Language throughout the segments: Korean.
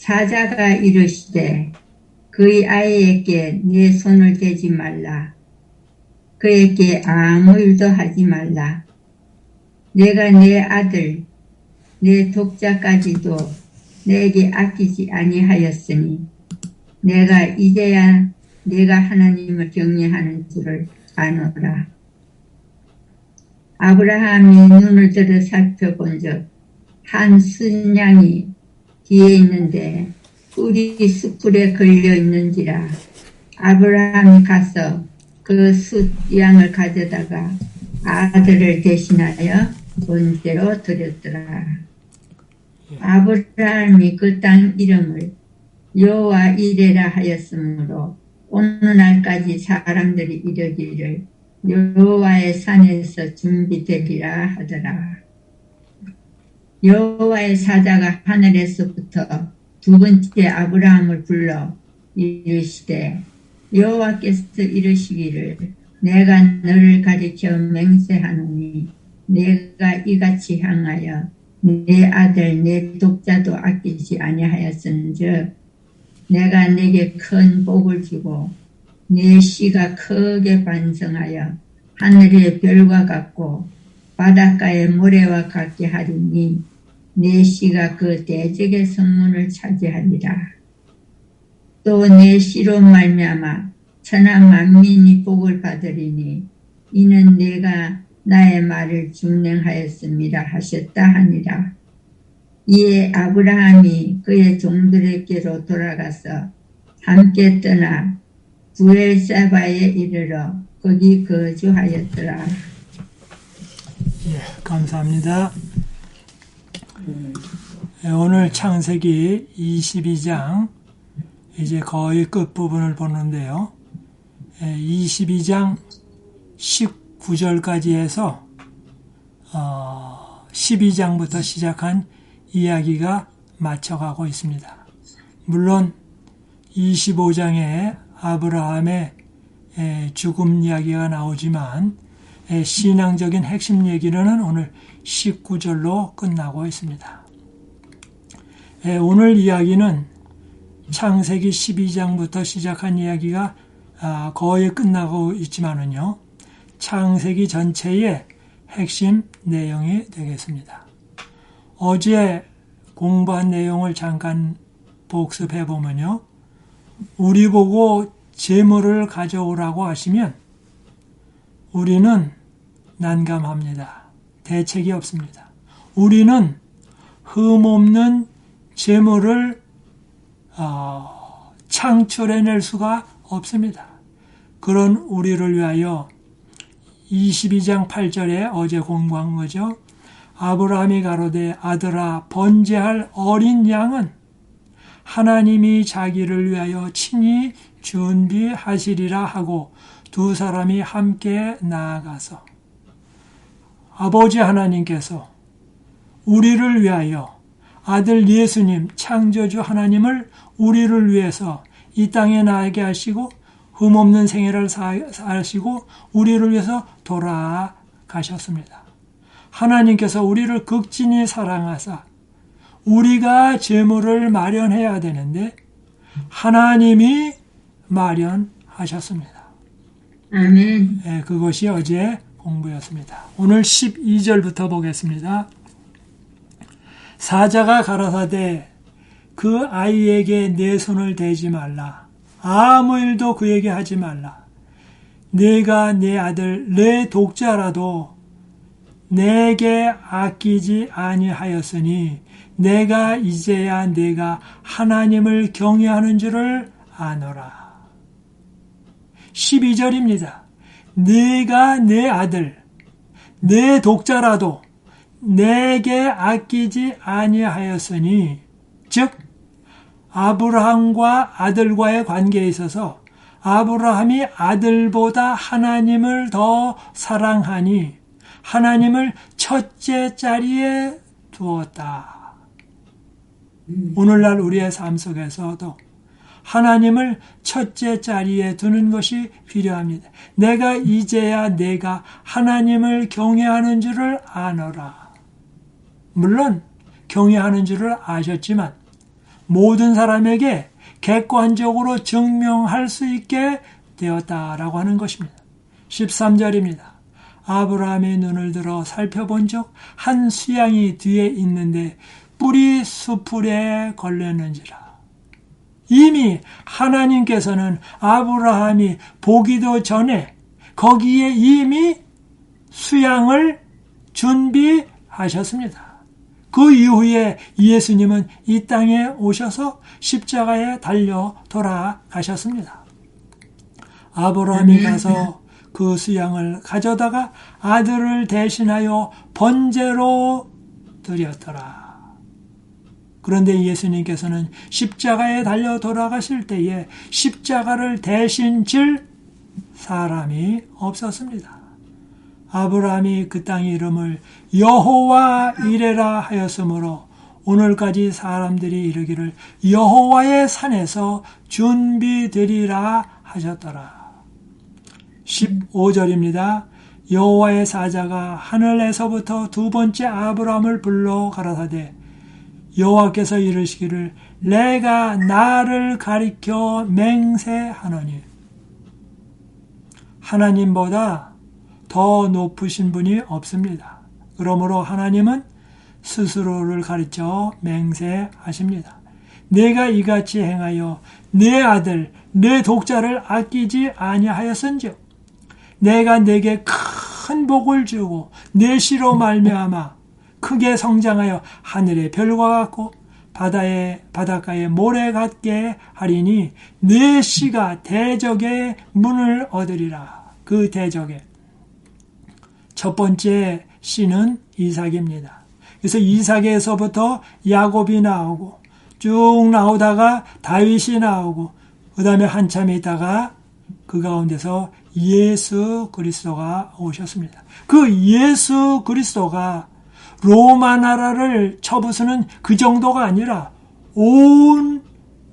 사자가 이르시되 그의 아이에게 내 손을 대지 말라. 그에게 아무 일도 하지 말라. 내가 내 아들, 내 독자까지도 내게 아끼지 아니하였으니 내가 이제야 내가 하나님을 경외하는 줄을 아노라. 아브라함이 눈을 들어 살펴본즉 한 순양이 뒤에 있는데 꿀이 숯불에 걸려 있는지라. 아브라함이 가서 그 숫양을 가져다가 아들을 대신하여 번제로 드렸더라. 아브라함이 그 땅 이름을 여호와 이레라 하였으므로 오늘날까지 사람들이 이르기를 여호와의 산에서 준비되리라 하더라. 여호와의 사자가 하늘에서부터 두 번째 아브라함을 불러 이르시되 여호와께서 이르시기를 내가 너를 가리켜 맹세하노니 내가 이같이 향하여 내 아들 내 독자도 아끼지 아니하였은즉 내가 네게 큰 복을 주고 내 씨가 크게 반성하여 하늘의 별과 같고 바닷가의 모래와 같게 하리니 내 씨가 그 대적의 성문을 차지하리라. 또 내 씨로 말미암아 천하 만민이 복을 받으리니 이는 내가 나의 말을 준행하였습니다 하셨다 하니라. 이에 아브라함이 그의 종들에게로 돌아가서 함께 떠나 부엘세바에 이르러 거기 거주하였더라. 예, 감사합니다. 오늘 창세기 22장 이제 거의 끝부분을 보는데요. 22장 19절까지 해서 12장부터 시작한 이야기가 맞춰가고 있습니다. 물론 25장에 아브라함의 죽음 이야기가 나오지만 신앙적인 핵심 얘기는 오늘 19절로 끝나고 있습니다. 오늘 이야기는 창세기 12장부터 시작한 이야기가 거의 끝나고 있지만은요, 창세기 전체의 핵심 내용이 되겠습니다. 어제 공부한 내용을 잠깐 복습해 보면요, 우리 보고 재물을 가져오라고 하시면 우리는 난감합니다. 대책이 없습니다. 우리는 흠없는 재물을 창출해낼 수가 없습니다. 그런 우리를 위하여 22장 8절에 어제 공부한 거죠. 아브라함이 가로되 아들아 번제할 어린 양은 하나님이 자기를 위하여 친히 준비하시리라 하고 두 사람이 함께 나아가서 아버지 하나님께서 우리를 위하여 아들 예수님 창조주 하나님을 우리를 위해서 이 땅에 나게 하시고 흠없는 생애를 사시고 우리를 위해서 돌아가셨습니다. 하나님께서 우리를 극진히 사랑하사 우리가 재물을 마련해야 되는데 하나님이 마련하셨습니다. 아멘. 네, 그것이 어제 공부였습니다. 오늘 12절부터 보겠습니다. 사자가 가라사대 그 아이에게 내 손을 대지 말라. 아무 일도 그에게 하지 말라. 내가 내 아들 내 독자라도 내게 아끼지 아니하였으니 내가 이제야 내가 하나님을 경외하는 줄을 아노라. 12절입니다. 내가 내 아들 내 독자라도 내게 아끼지 아니하였으니, 즉 아브라함과 아들과의 관계에 있어서 아브라함이 아들보다 하나님을 더 사랑하니 하나님을 첫째 자리에 두었다. 오늘날 우리의 삶 속에서도 하나님을 첫째 자리에 두는 것이 필요합니다. 내가 이제야 내가 하나님을 경외하는 줄을 아노라. 물론 경외하는 줄을 아셨지만 모든 사람에게 객관적으로 증명할 수 있게 되었다라고 하는 것입니다. 13절입니다. 아브라함이 눈을 들어 살펴본 적 한 수양이 뒤에 있는데 뿔이 수풀에 걸렸는지라. 이미 하나님께서는 아브라함이 보기도 전에 거기에 이미 수양을 준비하셨습니다. 그 이후에 예수님은 이 땅에 오셔서 십자가에 달려 돌아가셨습니다. 아브라함이 가서 그 수양을 가져다가 아들을 대신하여 번제로 드렸더라. 그런데 예수님께서는 십자가에 달려 돌아가실 때에 십자가를 대신 질 사람이 없었습니다. 아브라함이 그 땅의 이름을 여호와 이레라 하였으므로 오늘까지 사람들이 이르기를 여호와의 산에서 준비되리라 하셨더라. 15절입니다. 여호와의 사자가 하늘에서부터 두 번째 아브라함을 불러 가라사대 여호와께서 이르시기를 내가 나를 가리켜 맹세하노니. 하나님보다 더 높으신 분이 없습니다. 그러므로 하나님은 스스로를 가르쳐 맹세하십니다. 내가 이같이 행하여 내 아들 내 독자를 아끼지 아니하였은즉 내가 내게 큰 복을 주고 내 씨로 말미암아 크게 성장하여 하늘의 별과 같고 바닷가의 모래 같게 하리니 내 씨가 대적의 문을 얻으리라. 그 대적의 첫 번째 씨는 이삭입니다. 그래서 이삭에서부터 야곱이 나오고 쭉 나오다가 다윗이 나오고 그 다음에 한참 있다가 그 가운데서 예수 그리스도가 오셨습니다. 그 예수 그리스도가 로마 나라를 쳐부수는 그 정도가 아니라 온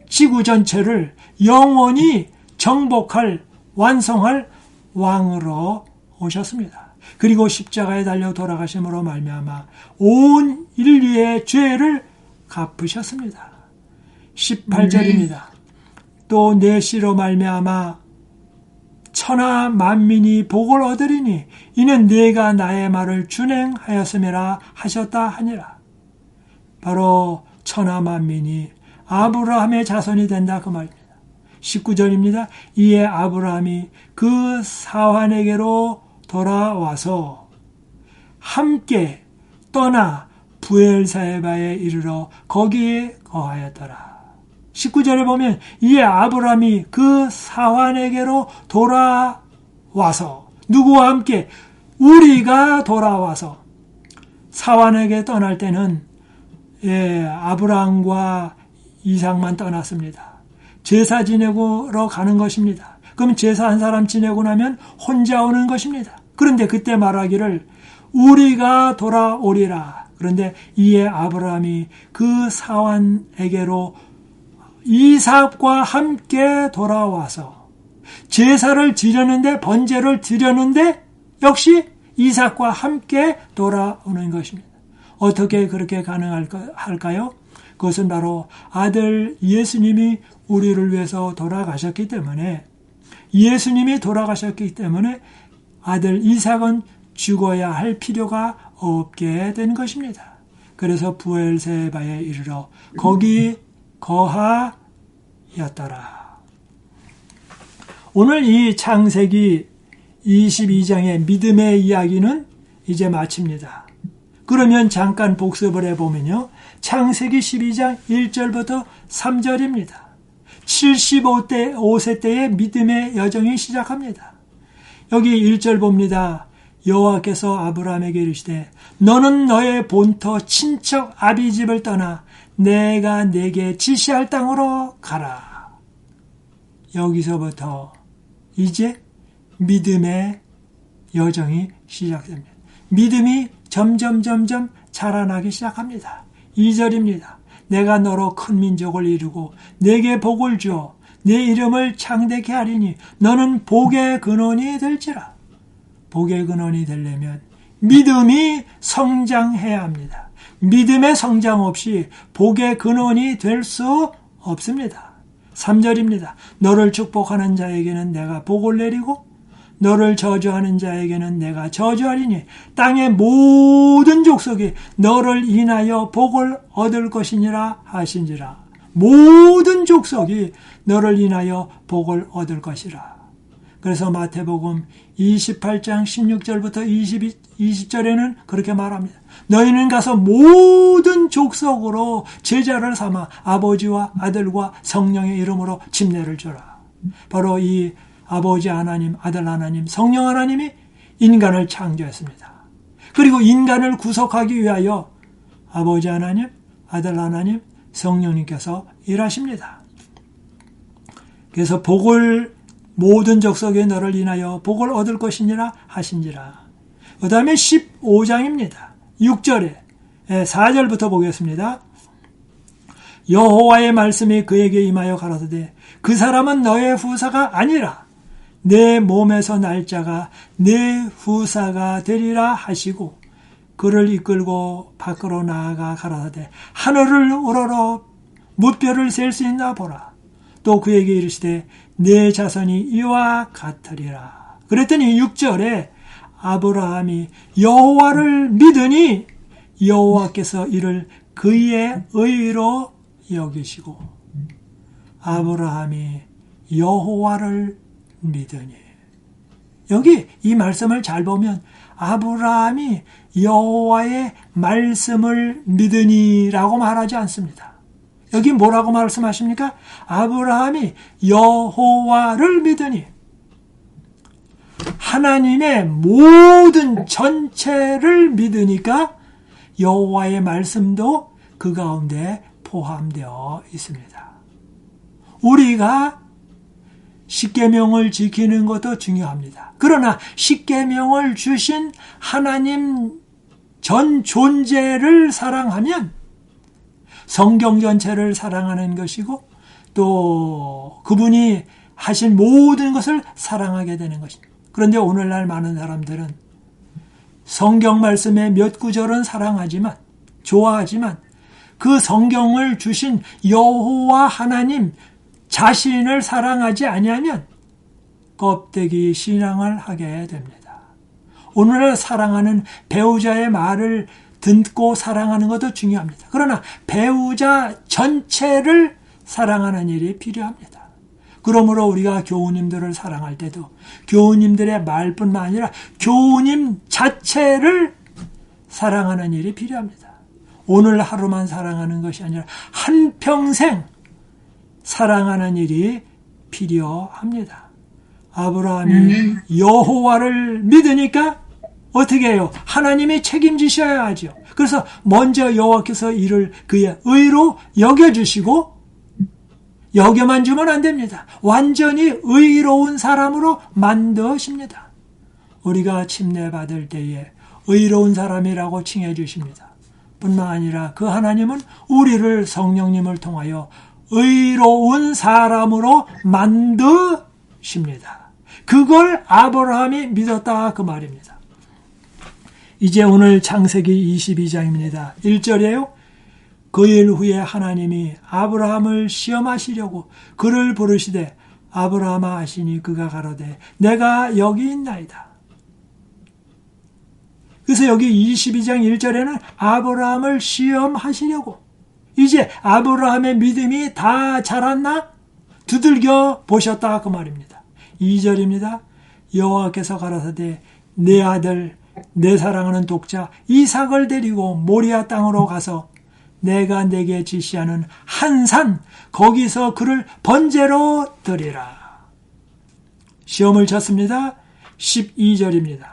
지구 전체를 영원히 정복할 완성할 왕으로 오셨습니다. 그리고 십자가에 달려 돌아가심으로 말미암아 온 인류의 죄를 갚으셨습니다. 18절입니다. 또 내 씨로 말미암아 천하 만민이 복을 얻으리니 이는 내가 나의 말을 준행하였음이라 하셨다 하니라. 바로 천하 만민이 아브라함의 자손이 된다 그 말입니다. 19절입니다. 이에 아브라함이 그 사환에게로 돌아와서 함께 떠나 부엘사에바에 이르러 거기에 거하였더라. 19절에 보면 이에 아브라함이 그 사환에게로 돌아와서 누구와 함께 우리가 돌아와서 사환에게 떠날 때는 아브라함과 이삭만 떠났습니다. 제사 지내고러 가는 것입니다. 그럼 제사 한 사람 지내고 나면 혼자 오는 것입니다. 그런데 그때 말하기를 우리가 돌아오리라. 그런데 이에 아브라함이 그 사환에게로 이삭과 함께 돌아와서 제사를 드렸는데 번제를 드렸는데 역시 이삭과 함께 돌아오는 것입니다. 어떻게 그렇게 가능할까요? 그것은 바로 아들 예수님이 우리를 위해서 돌아가셨기 때문에 예수님이 돌아가셨기 때문에 아들 이삭은 죽어야 할 필요가 없게 된 것입니다. 그래서 부엘세바에 이르러 거기 거하였더라. 오늘 이 창세기 22장의 믿음의 이야기는 이제 마칩니다. 그러면 잠깐 복습을 해보면요. 창세기 12장 1절부터 3절입니다. 75세 때의 믿음의 여정이 시작합니다. 여기 1절 봅니다. 여호와께서 아브라함에게 이르시되 너는 너의 본터 친척 아비 집을 떠나 내가 내게 지시할 땅으로 가라. 여기서부터 이제 믿음의 여정이 시작됩니다. 믿음이 점점 자라나기 시작합니다. 2절입니다. 내가 너로 큰 민족을 이루고 내게 복을 주어 내 이름을 창대케 하리니 너는 복의 근원이 될지라. 복의 근원이 되려면 믿음이 성장해야 합니다. 믿음의 성장 없이 복의 근원이 될 수 없습니다. 3절입니다. 너를 축복하는 자에게는 내가 복을 내리고 너를 저주하는 자에게는 내가 저주하리니 땅의 모든 족속이 너를 인하여 복을 얻을 것이니라 하신지라. 모든 족속이 너를 인하여 복을 얻을 것이라. 그래서 마태복음 28장 16절부터 20절에는 그렇게 말합니다. 너희는 가서 모든 족속으로 제자를 삼아 아버지와 아들과 성령의 이름으로 침례를 주라. 바로 이 아버지 하나님, 아들 하나님, 성령 하나님이 인간을 창조했습니다. 그리고 인간을 구속하기 위하여 아버지 하나님, 아들 하나님, 성령님께서 일하십니다. 그래서 복을 모든 족속에 너를 인하여 복을 얻을 것이니라 하신지라. 그 다음에 15장입니다. 6절에 4절부터 보겠습니다. 여호와의 말씀이 그에게 임하여 가라사대 그 사람은 너의 후사가 아니라 내 몸에서 날 자가 내 후사가 되리라 하시고 그를 이끌고 밖으로 나아가 가라사대 하늘을 우러러 무뼈를 셀 수 있나 보라. 또 그에게 이르시되 내 자손이 이와 같으리라. 그랬더니 6절에 아브라함이 여호와를 믿으니 여호와께서 이를 그의 의로 여기시고 아브라함이 여호와를 믿으니 여기 이 말씀을 잘 보면 아브라함이 여호와의 말씀을 믿으니라고 말하지 않습니다. 여기 뭐라고 말씀하십니까? 아브라함이 여호와를 믿으니 하나님의 모든 전체를 믿으니까 여호와의 말씀도 그 가운데 포함되어 있습니다. 우리가 십계명을 지키는 것도 중요합니다. 그러나 십계명을 주신 하나님 전 존재를 사랑하면 성경 전체를 사랑하는 것이고 또 그분이 하신 모든 것을 사랑하게 되는 것입니다. 그런데 오늘날 많은 사람들은 성경 말씀의 몇 구절은 사랑하지만 좋아하지만 그 성경을 주신 여호와 하나님 자신을 사랑하지 아니하면 껍데기 신앙을 하게 됩니다. 오늘날 사랑하는 배우자의 말을 듣고 사랑하는 것도 중요합니다. 그러나 배우자 전체를 사랑하는 일이 필요합니다. 그러므로 우리가 교우님들을 사랑할 때도 교우님들의 말뿐만 아니라 교우님 자체를 사랑하는 일이 필요합니다. 오늘 하루만 사랑하는 것이 아니라 한평생 사랑하는 일이 필요합니다. 아브라함이 여호와를 믿으니까 어떻게 해요? 하나님이 책임지셔야 하죠. 그래서 먼저 여호와께서 이를 그의 의로 여겨주시고 여겨만 주면 안 됩니다. 완전히 의로운 사람으로 만드십니다. 우리가 침례받을 때에 의로운 사람이라고 칭해 주십니다. 뿐만 아니라 그 하나님은 우리를 성령님을 통하여 의로운 사람으로 만드십니다. 그걸 아브라함이 믿었다 그 말입니다. 이제 오늘 창세기 22장입니다. 1절이에요. 그 일 후에 하나님이 아브라함을 시험하시려고 그를 부르시되 아브라함아 하시니 그가 가로되 내가 여기 있나이다. 그래서 여기 22장 1절에는 아브라함을 시험하시려고 이제 아브라함의 믿음이 다 자랐나? 두들겨 보셨다 그 말입니다. 2절입니다. 여호와께서 가라사대 내 아들 내 사랑하는 독자 이삭을 데리고 모리아 땅으로 가서 내가 내게 지시하는 한 산 거기서 그를 번제로 드리라. 시험을 쳤습니다. 12절입니다.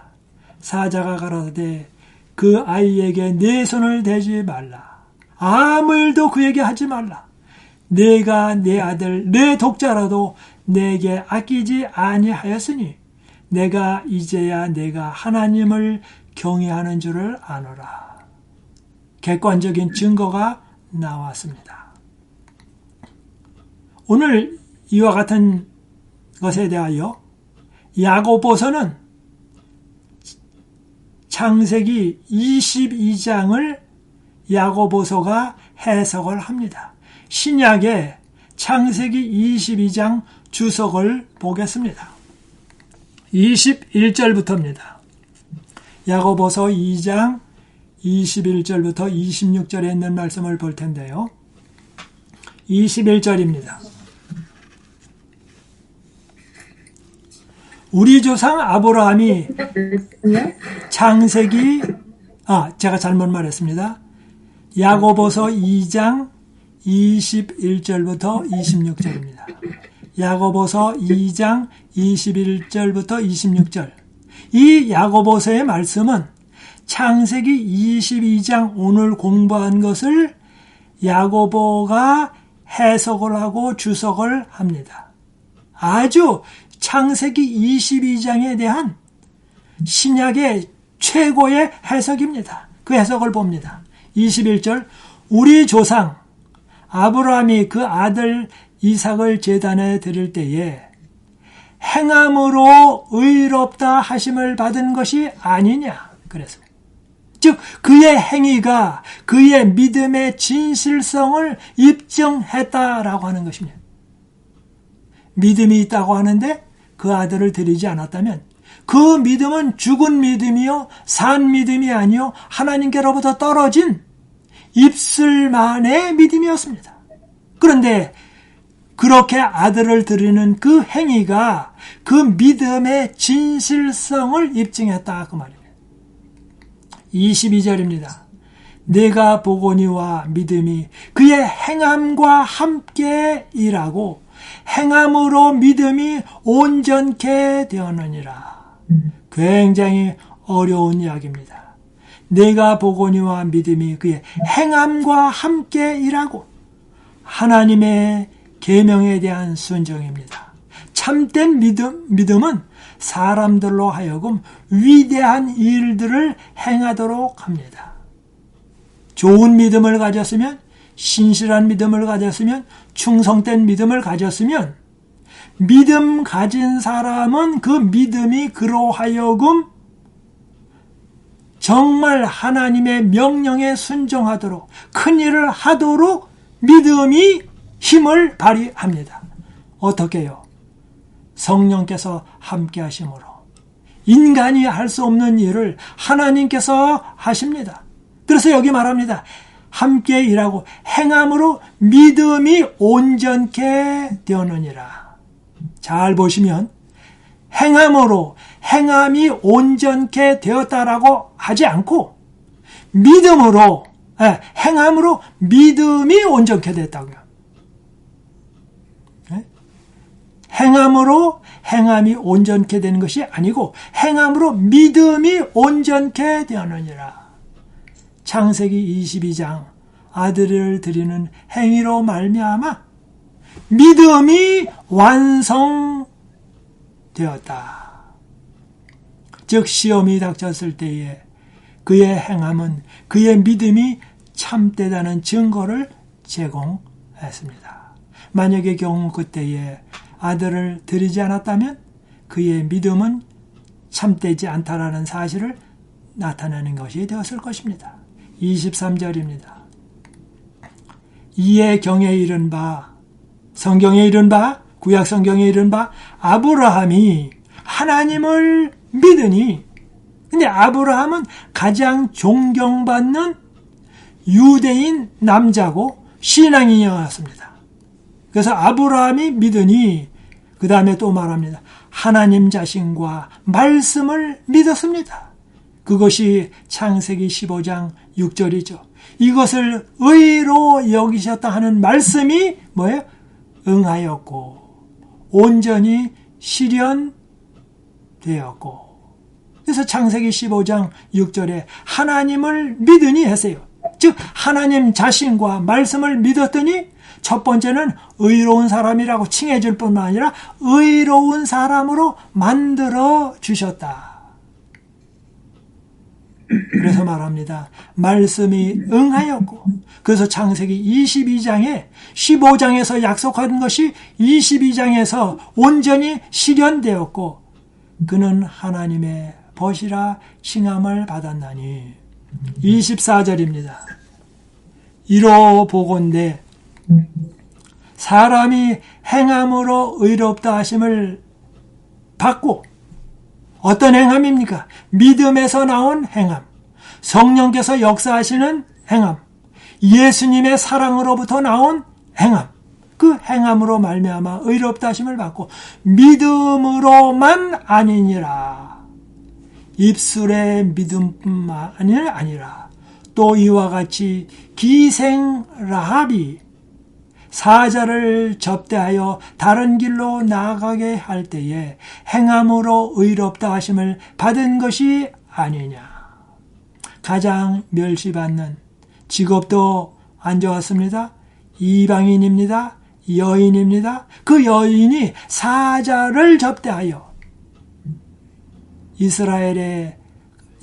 사자가 가라사대 그 아이에게 내 손을 대지 말라. 아무 일도 그에게 하지 말라. 내가 내 아들 내 독자라도 내게 아끼지 아니하였으니 내가 이제야 내가 하나님을 경외하는 줄을 아노라. 객관적인 증거가 나왔습니다. 오늘 이와 같은 것에 대하여 야고보서는 창세기 22장을 야고보서가 해석을 합니다. 신약의 창세기 22장 주석을 보겠습니다. 21절부터입니다. 야고보서 2장 21절부터 26절에 있는 말씀을 볼 텐데요. 21절입니다. 우리 조상 아브라함이 창세기 제가 잘못 말했습니다. 야고보서 2장 21절부터 26절입니다. 야고보서 2장 21절부터 26절. 이 야고보서의 말씀은 창세기 22장 오늘 공부한 것을 야고보가 해석을 하고 주석을 합니다. 아주 창세기 22장에 대한 신약의 최고의 해석입니다. 그 해석을 봅니다. 21절 우리 조상 아브라함이 그 아들 이삭을 제단에 드릴 때에 행함으로 의롭다 하심을 받은 것이 아니냐 그래서 즉 그의 행위가 그의 믿음의 진실성을 입증했다라고 하는 것입니다. 믿음이 있다고 하는데 그 아들을 드리지 않았다면 그 믿음은 죽은 믿음이요 산 믿음이 아니요 하나님께로부터 떨어진 입술만의 믿음이었습니다. 그런데 그렇게 아들을 드리는 그 행위가 그 믿음의 진실성을 입증했다 그 말입니다. 22절입니다. 내가 보거니와 믿음이 그의 행함과 함께 일하고 행함으로 믿음이 온전케 되었느니라. 굉장히 어려운 이야기입니다. 내가 보거니와 믿음이 그의 행함과 함께 일하고 하나님의 계명에 대한 순종입니다. 참된 믿음은 사람들로 하여금 위대한 일들을 행하도록 합니다. 좋은 믿음을 가졌으면, 신실한 믿음을 가졌으면, 충성된 믿음을 가졌으면 믿음 가진 사람은 그 믿음이 그로 하여금 정말 하나님의 명령에 순종하도록 큰 일을 하도록 믿음이 힘을 발휘합니다. 어떻게요? 성령께서 함께 하심으로 인간이 할 수 없는 일을 하나님께서 하십니다. 그래서 여기 말합니다. 함께 일하고 행함으로 믿음이 온전케 되었느니라. 잘 보시면 행함으로 행함이 온전케 되었다라고 하지 않고 믿음으로 행함으로 믿음이 온전케 됐다고요. 행함으로 행함이 온전케 되는 것이 아니고 행함으로 믿음이 온전케 되었느니라. 창세기 22장 아들을 드리는 행위로 말미암아 믿음이 완성되었다. 즉 시험이 닥쳤을 때에 그의 행함은 그의 믿음이 참되다는 증거를 제공했습니다. 만약의 경우 그때에 아들을 드리지 않았다면 그의 믿음은 참되지 않다라는 사실을 나타내는 것이 되었을 것입니다. 23절입니다. 이에 경에 이른 바, 성경에 이른 바, 구약 성경에 이른 바 아브라함이 하나님을 믿으니, 근데 아브라함은 가장 존경받는 유대인 남자고 신앙인이었습니다. 그래서 아브라함이 믿으니 그 다음에 또 말합니다. 하나님 자신과 말씀을 믿었습니다. 그것이 창세기 15장 6절이죠. 이것을 의로 여기셨다 하는 말씀이 뭐예요? 응하였고 온전히 실현되었고. 그래서 창세기 15장 6절에 하나님을 믿으니 했어요. 즉 하나님 자신과 말씀을 믿었더니 첫 번째는 의로운 사람이라고 칭해줄 뿐만 아니라 의로운 사람으로 만들어 주셨다. 그래서 말합니다. 말씀이 응하였고, 그래서 창세기 22장에 15장에서 약속한 것이 22장에서 온전히 실현되었고, 그는 하나님의 벗이라 칭함을 받았나니. 24절입니다. 이로 보건대 사람이 행함으로 의롭다 하심을 받고, 어떤 행함입니까? 믿음에서 나온 행함, 성령께서 역사하시는 행함, 예수님의 사랑으로부터 나온 행함, 그 행함으로 말미암아 의롭다 하심을 받고 믿음으로만 아니니라. 입술의 믿음뿐만이 아니라 또 이와 같이 기생 라합이 사자를 접대하여 다른 길로 나아가게 할 때에 행함으로 의롭다 하심을 받은 것이 아니냐. 가장 멸시받는 직업도 안 좋았습니다. 이방인입니다. 여인입니다. 그 여인이 사자를 접대하여 이스라엘의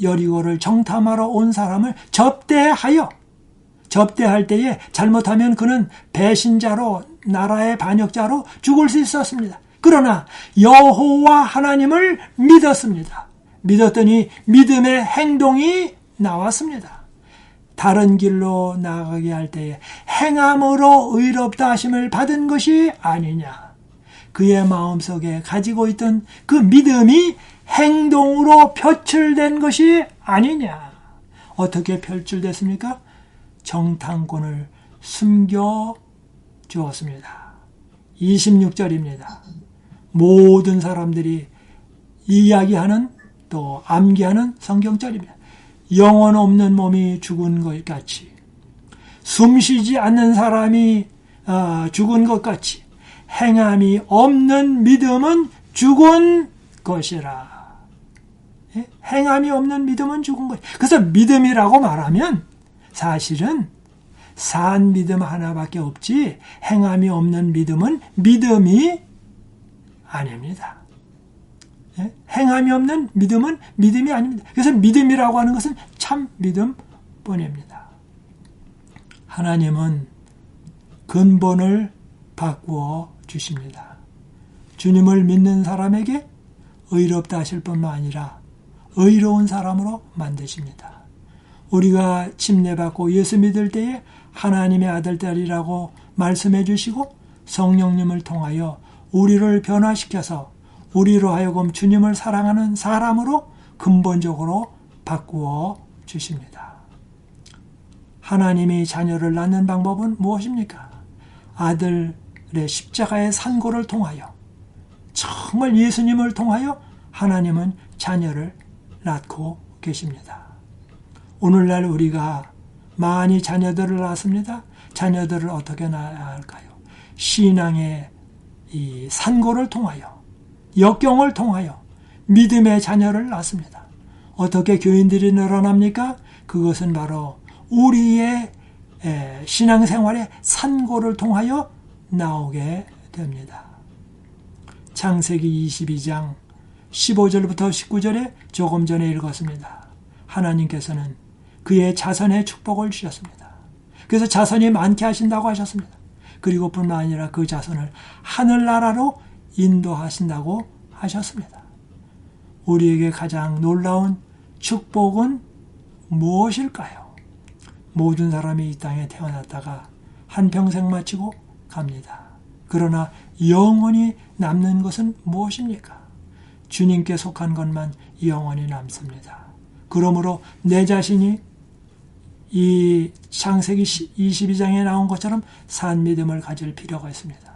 여리고를 정탐하러 온 사람을 접대할 때에 잘못하면 그는 배신자로, 나라의 반역자로 죽을 수 있었습니다. 그러나 여호와 하나님을 믿었습니다. 믿었더니 믿음의 행동이 나왔습니다. 다른 길로 나아가게 할 때에 행함으로 의롭다 하심을 받은 것이 아니냐. 그의 마음속에 가지고 있던 그 믿음이 행동으로 표출된 것이 아니냐. 어떻게 표출됐습니까? 정탐꾼을 숨겨 주었습니다. 26절입니다. 모든 사람들이 이야기하는, 또 암기하는 성경절입니다. 영혼 없는 몸이 죽은 것 같이, 숨쉬지 않는 사람이 죽은 것 같이, 행함이 없는 믿음은 죽은 것이라. 행함이 없는 믿음은 죽은 것. 그래서 믿음이라고 말하면 사실은 산 믿음 하나밖에 없지, 행함이 없는 믿음은 믿음이 아닙니다. 행함이 없는 믿음은 믿음이 아닙니다. 그래서 믿음이라고 하는 것은 참 믿음뿐입니다. 하나님은 근본을 바꾸어 주십니다. 주님을 믿는 사람에게 의롭다 하실 뿐만 아니라 의로운 사람으로 만드십니다. 우리가 침례받고 예수 믿을 때에 하나님의 아들딸이라고 말씀해 주시고 성령님을 통하여 우리를 변화시켜서 우리로 하여금 주님을 사랑하는 사람으로 근본적으로 바꾸어 주십니다. 하나님이 자녀를 낳는 방법은 무엇입니까? 아들의 십자가의 산고를 통하여, 정말 예수님을 통하여 하나님은 자녀를 낳고 계십니다. 오늘날 우리가 많이 자녀들을 낳습니다. 자녀들을 어떻게 낳아야 할까요? 신앙의 이 산고를 통하여, 역경을 통하여 믿음의 자녀를 낳습니다. 어떻게 교인들이 늘어납니까? 그것은 바로 우리의 신앙생활의 산고를 통하여 나오게 됩니다. 창세기 22장 15절부터 19절에 조금 전에 읽었습니다. 하나님께서는 그의 자손의 축복을 주셨습니다. 그래서 자손이 많게 하신다고 하셨습니다. 그리고 뿐만 아니라 그 자손을 하늘나라로 인도하신다고 하셨습니다. 우리에게 가장 놀라운 축복은 무엇일까요? 모든 사람이 이 땅에 태어났다가 한평생 마치고 갑니다. 그러나 영원히 남는 것은 무엇입니까? 주님께 속한 것만 영원히 남습니다. 그러므로 내 자신이 이 창세기 22장에 나온 것처럼 산 믿음을 가질 필요가 있습니다.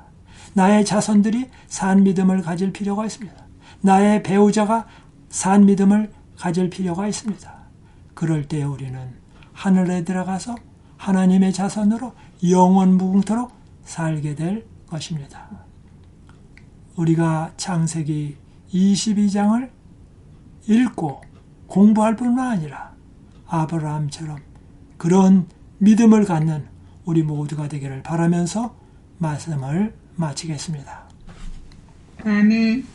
나의 자손들이 산 믿음을 가질 필요가 있습니다. 나의 배우자가 산 믿음을 가질 필요가 있습니다. 그럴 때 우리는 하늘에 들어가서 하나님의 자손으로 영원 무궁토록 살게 될 것입니다. 우리가 창세기 22장을 읽고 공부할 뿐만 아니라 아브라함처럼 그런 믿음을 갖는 우리 모두가 되기를 바라면서 말씀을 마치겠습니다. 아멘.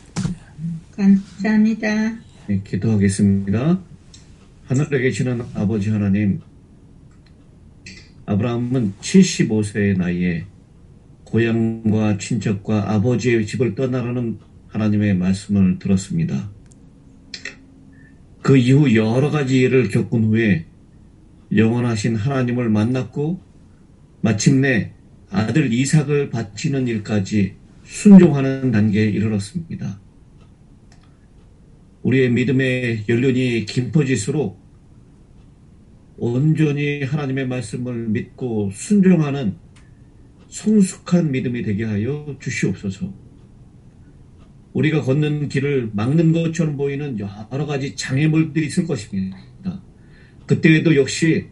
감사합니다. 네, 기도하겠습니다. 하늘에 계시는 아버지 하나님, 아브라함은 75세의 나이에 고향과 친척과 아버지의 집을 떠나라는 하나님의 말씀을 들었습니다. 그 이후 여러 가지 일을 겪은 후에 영원하신 하나님을 만났고 마침내 아들 이삭을 바치는 일까지 순종하는 단계에 이르렀습니다. 우리의 믿음의 연륜이 깊어질수록 온전히 하나님의 말씀을 믿고 순종하는 성숙한 믿음이 되게 하여 주시옵소서. 우리가 걷는 길을 막는 것처럼 보이는 여러 가지 장애물들이 있을 것입니다. 그때에도 역시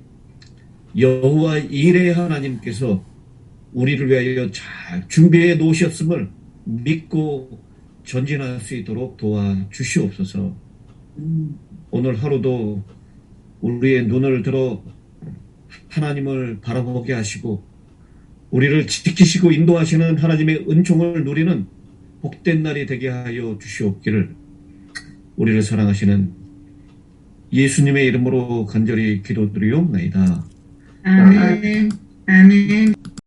여호와 이레 하나님께서 우리를 위하여 잘 준비해 놓으셨음을 믿고 전진할 수 있도록 도와주시옵소서. 오늘 하루도 우리의 눈을 들어 하나님을 바라보게 하시고 우리를 지키시고 인도하시는 하나님의 은총을 누리는 복된 날이 되게 하여 주시옵기를 우리를 사랑하시는 예수님의 이름으로 간절히 기도드리옵나이다. 아멘. 아멘.